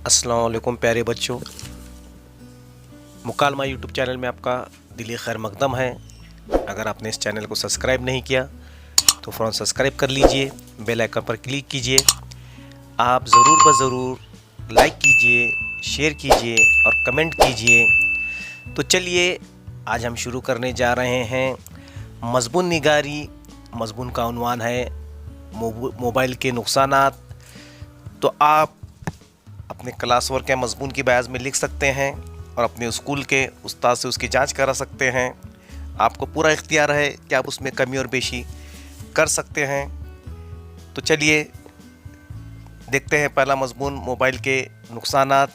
अस्सलाम वालेकुम प्यारे बच्चों, मुकालमा यूट्यूब चैनल में आपका दिली खैर मकदम है। अगर आपने इस चैनल को सब्सक्राइब नहीं किया तो फ़ौरन सब्सक्राइब कर लीजिए, बेल आइकन पर क्लिक कीजिए। आप ज़रूर ज़रूर लाइक कीजिए, शेयर कीजिए और कमेंट कीजिए। तो चलिए आज हम शुरू करने जा रहे हैं मज़मून निगारी। मज़मून का उन्वान है मोबाइल के नुकसानात। तो आप अपने क्लास वर्क या मज़मून की बयाज़ में लिख सकते हैं और अपने स्कूल के उस्ताद से उसकी जांच करा सकते हैं। आपको पूरा इख्तियार है कि आप उसमें कमी और बेशी कर सकते हैं। तो चलिए देखते हैं पहला मज़मून, मोबाइल के नुकसानात।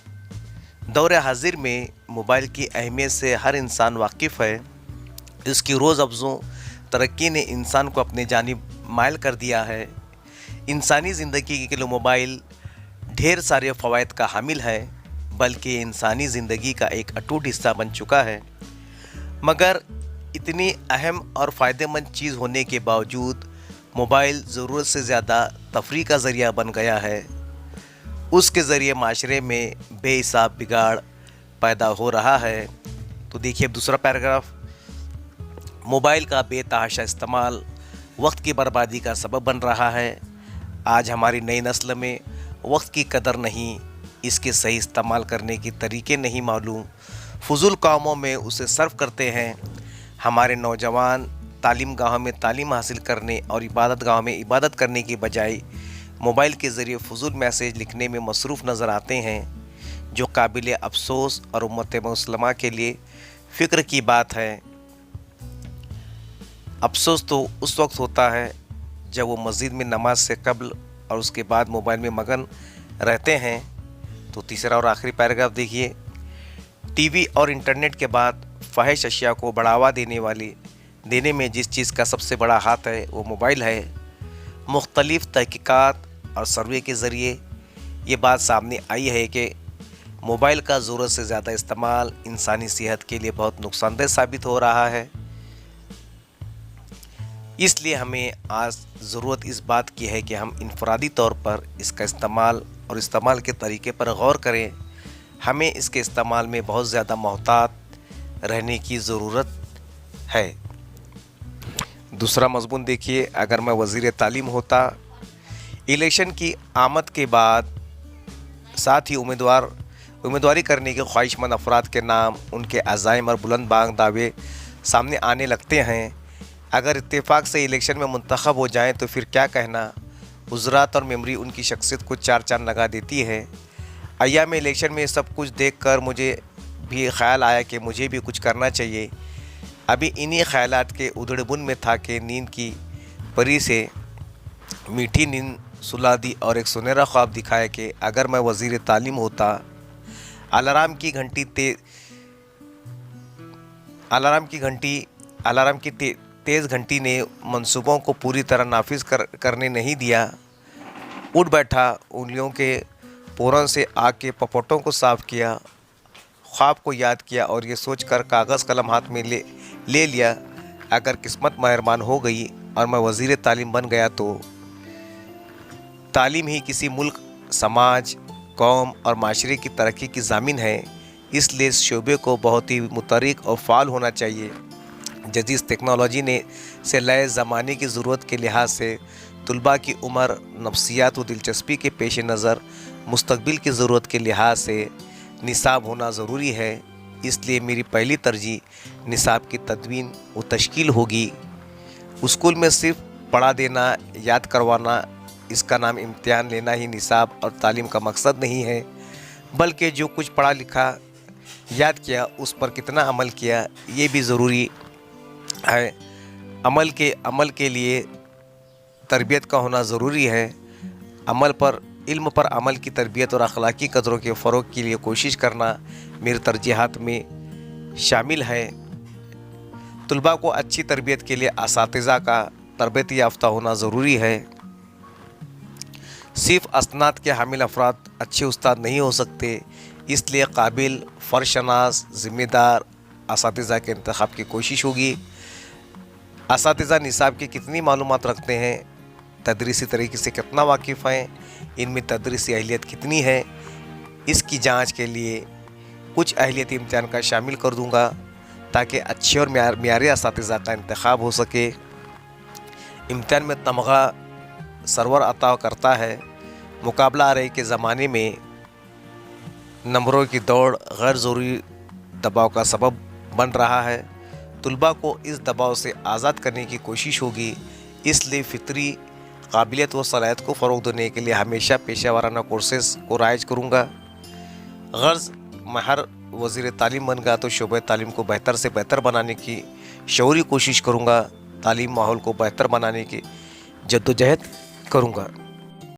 दौर हाजिर में मोबाइल की अहमियत से हर इंसान वाकिफ़ है। इसकी रोज़ अफ़ज़ों तरक्की ने इंसान को अपने जानिब माइल कर दिया है। इंसानी ज़िंदगी के लिए मोबाइल ढेर सारे फ़वाइद का हामिल है, बल्कि इंसानी ज़िंदगी का एक अटूट हिस्सा बन चुका है। मगर इतनी अहम और फ़ायदेमंद चीज़ होने के बावजूद मोबाइल ज़रूरत से ज़्यादा तफरीह का ज़रिया बन गया है। उसके ज़रिए माशरे में बेहिसाब बिगाड़ पैदा हो रहा है। तो देखिए दूसरा पैराग्राफ, मोबाइल का बेतहाशा इस्तेमाल वक्त की बर्बादी का सबब बन रहा है। आज हमारी नई नस्ल में वक्त की कदर नहीं, इसके सही इस्तेमाल करने के तरीके नहीं मालूम, फजूल कामों में उसे सर्फ करते हैं। हमारे नौजवान तालीम गाहों में तालीम हासिल करने और इबादत गाहों में इबादत करने की बजाय मोबाइल के ज़रिए फजूल मैसेज लिखने में मसरूफ़ नज़र आते हैं, जो काबिल अफसोस और उम्मत मुस्लिमा के लिए फ़िक्र की बात है। अफसोस तो उस वक्त होता है जब वो मस्जिद में नमाज से कबल और उसके बाद मोबाइल में मगन रहते हैं। तो तीसरा और आखिरी पैराग्राफ देखिए, टीवी और इंटरनेट के बाद फ़ाहिश अशिया को बढ़ावा देने में जिस चीज़ का सबसे बड़ा हाथ है वो मोबाइल है। मुख्तलिफ़ तहकीकात और सर्वे के ज़रिए ये बात सामने आई है कि मोबाइल का ज़रूरत से ज़्यादा इस्तेमाल इंसानी सेहत के लिए बहुत नुकसानदेह साबित हो रहा है। इसलिए हमें आज ज़रूरत इस बात की है कि हम इनफरादी तौर पर इसका इस्तेमाल और इस्तेमाल के तरीके पर गौर करें। हमें इसके इस्तेमाल में बहुत ज़्यादा मोहतात रहने की ज़रूरत है। दूसरा मज़मून देखिए, अगर मैं वज़ीर तालीम होता, इलेक्शन की आमद के बाद साथ ही उम्मीदवारी करने के ख्वाहिशमंद अफराद के नाम, उनके अज़ाइम और बुलंद बांग दावे सामने आने लगते हैं। अगर इत्तेफाक से इलेक्शन में मुंतखब हो जाएं तो फिर क्या कहना। गुजरात और मेमोरी उनकी शख्सियत को चार चांद लगा देती है। अय्याम इलेक्शन में सब कुछ देखकर मुझे भी ख्याल आया कि मुझे भी कुछ करना चाहिए। अभी इन्हीं ख्यालात के उधड़बुन में था कि नींद की परी से मीठी नींद सुला दी और एक सुनहरा ख्वाब दिखाया कि अगर मैं वज़ीर तालीम होता। अलार्म की तेज़ घंटी ने मंसूबों को पूरी तरह नाफिज करने नहीं दिया। उठ बैठा, उंगलियों के पोरों से आग के पपोटों को साफ़ किया, ख्वाब को याद किया और ये सोचकर कागज़ कलम हाथ में ले लिया, अगर किस्मत मेहरबान हो गई और मैं वज़ीर तालीम बन गया तो तालीम ही किसी मुल्क, समाज, कौम और माशरे की तरक्की की ज़ामिन है। इसलिए इस शोबे को बहुत ही मुतहरिक और फ़ाल होना चाहिए। जदीद टेक्नोलॉजी से लय ज़माने की ज़रूरत के लिहाज से तुलबा की उम्र, नफ्सियात व दिलचस्पी के पेश नज़र मुस्तकबिल की ज़रूरत के लिहाज से निसाब होना ज़रूरी है। इसलिए मेरी पहली तरजीह निसाब की तदवीन व तश्कील होगी। स्कूल में सिर्फ पढ़ा देना, याद करवाना, इसका नाम इम्तिहान लेना ही निसाब और तालीम का मकसद नहीं है, बल्कि जो कुछ पढ़ा लिखा, याद किया, उस पर कितना अमल किया, ये भी ज़रूरी है। अमल के लिए तरबियत का होना ज़रूरी है। इल्म पर अमल की तरबियत और अखलाकी कदरों के फ़रोग के लिए कोशिश करना मेरी तरजीहात में शामिल है। तुलबा को अच्छी तरबियत के लिए असातिज़ा का तरबियत याफ्ता होना ज़रूरी है। सिर्फ असनाद के हामिल अफराद अच्छे उस्ताद नहीं हो सकते। इसलिए काबिल, फ़र्शनास, ज़िम्मेदार असातिज़ा के इंतखाब की कोशिश होगी। असातिज़ा निसाब की कितनी मालूमात रखते हैं, तदरीसी तरीके से कितना वाकिफ़ हैं, इनमें तदरीसी अहलियत कितनी है, اس کی جانچ کے لیے کچھ اہلیتی امتحان کا شامل کر دوں گا تاکہ اچھے اور معیاری اساتذہ کا انتخاب ہو سکے۔ امتحان میں تمغہ سرور عطا کرتا ہے۔ مقابلہ آرائی کے زمانے میں نمبروں کی دوڑ غیر ضروری دباؤ کا سبب بن رہا ہے۔ طلباء کو اس دباؤ سے آزاد کرنے کی کوشش ہوگی، اس لیے فطری قابلیت و صلاحیت کو فروغ دینے کے لیے ہمیشہ پیشہ ورانہ کورسز کو رائج کروں گا۔ غرض میں ہر وزیر تعلیم بن گا تو شعبہ تعلیم کو بہتر سے بہتر بنانے کی شعوری کوشش کروں گا، تعلیم ماحول کو بہتر بنانے کی جدوجہد کروں گا۔